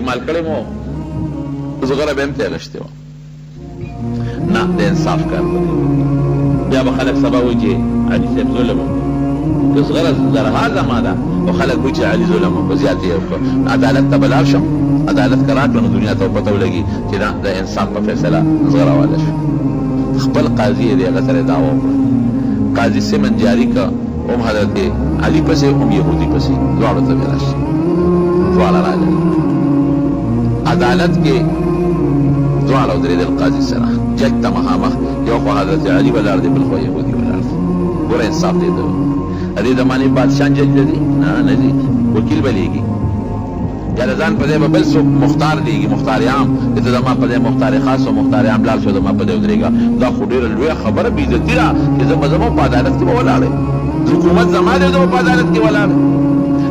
استعمال کړی مو زغره به هم ته غشته و نه د انصاف کار وکړي بیا به خلک سبا وایي چې علي صاحب ظلم وکړ زغره زرها زما ده او خلک وایي چې علي ظلم وکړ زیات یې وکړ عدالت ته به لاړ شم عدالت که راکړه نو دنیا ته پته ولګي چې د انصاف په فیصله زغره واله شو خپل قاضي یې د هغه سره دعوه وکړه قاضي سمن جاري که هم حضرت علي پسې هم یهودي پسې دواړو ته به راشي دواړه راغلل عدالت کې دواړه ودرېدل قاضي سره جج ته مخامخ یو خوا حضرت علي ولاړ دی بل خوا یهودي ولاړ دی ګوره انصاف دی د دې زمانې بادشاه جج دی نه دی وکیل به لیږي یا د ځان په ځای به بل څوک مختار لیږي مختار عام چې ته زما په ځای مختار خاص او مختار عام لاړ شو زما په ځای ودرېږه دا خو ډېره لویه خبره بېعزتي ده چې زه به زما په عدالت کې به ولاړ یم حکومت زما دی زه به په عدالت کې ولاړ یم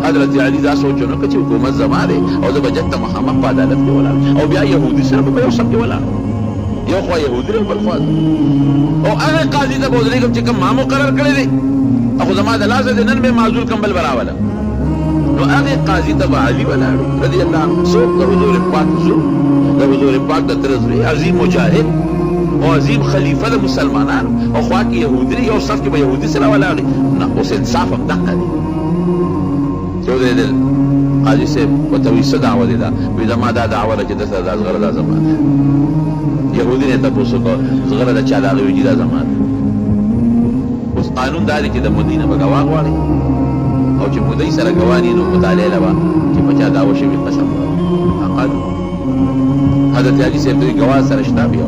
حضرت علي دا سوچ ونه کړ چې حکومت زما دی او زه به جج ته مخامخ په عدالت کې ولاړ او بیا یهودي سره به په یو صف کې ولاړ یو خوا یهودي دی بل خوا او هغه قاضي ته به ودرېږم چې کوم ما مقرر کړی دی خو زما د لاسه دی نن به معزول کم بل به راولم نو هغه قاضي ته به علي ولاړ رضي الله عنه څوک د حضور پاک زوم د حضور پاک د تر زوی عظیم مجاهد او عظیم خلیفه د مسلمانانو او خوا کې یهودي یو صف کې به یهودي سره ولاړ نه اوس انصاف هم دقه دی چې ودرېدل قاضي صاحب ورته وایي څه دعوه دی دا وایي زما دا دعوه ده چې ده سره دا زغره دا زما ده یهودي نه تپوس وکړه زغره د چا ده هغې وایي دا زما ده اوس قانون دا دی چې د مدینه به ګواه غواړي او چې مدعي سره ګواني نو مطالعه له به چې په چا دعوه شوي قسم قانون حضرت علي صاحب د ګواه سره شته بیا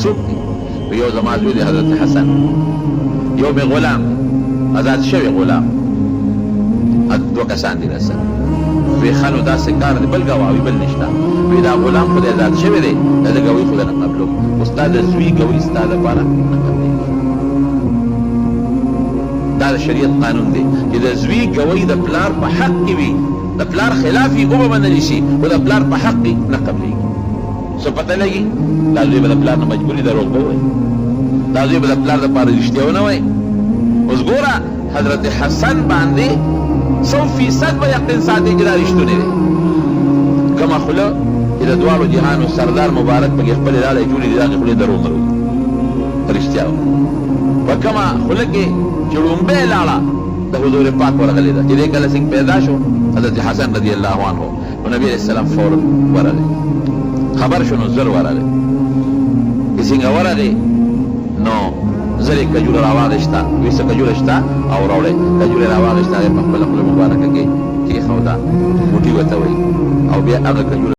څوک دی یو زما زوی دی حضرت حسن یو مې غلام ازاد شوی غلام دو کسان دي رسل وی خانو داسې کار دی بل ګواوي بل نشته وی دا غلام خو د ازاد شوی دی دا د ګوي خو نه قبلو استاد زوی ګوي استاد لپاره نه قبلې دا د شریعت قانون دی چې د زوی ګوي د پلار په حق کې وي د پلار خلاف یې ومنل شي خو د پلار په حق کې نه قبلېږي څه پته لګي دا زوی به د پلار نه مجبوري دروغ به ووایي دا زوی به د پلار دپاره رښتیا ونه وایي اوس ګوره حضرت حسن باندې 100% به یقین ساتي چې دا رښتونی دی کومه خوله چې د دواړو جهانو سردار مبارک پکې خپلې لاړې جوړې دي د هغې خولې دروغ نه وي رښتیا په کومه خوله کې چې ړومبۍ لاړه د حضور پاک ورغلې ده چې دې کله څنګه پیدا شو حضرت حسن رضی الله عنه نو نبي علیه السلام فورا ورغی خبر شو نو زر ورغی چې څنګه ورغی نو زری کجوره راواغشته وی څه کجوره شته او راوړی کجوره راواغشته په خپله خوله مبارکه کې کېښوده بوټي ورته وایي او بیا هغه کجوره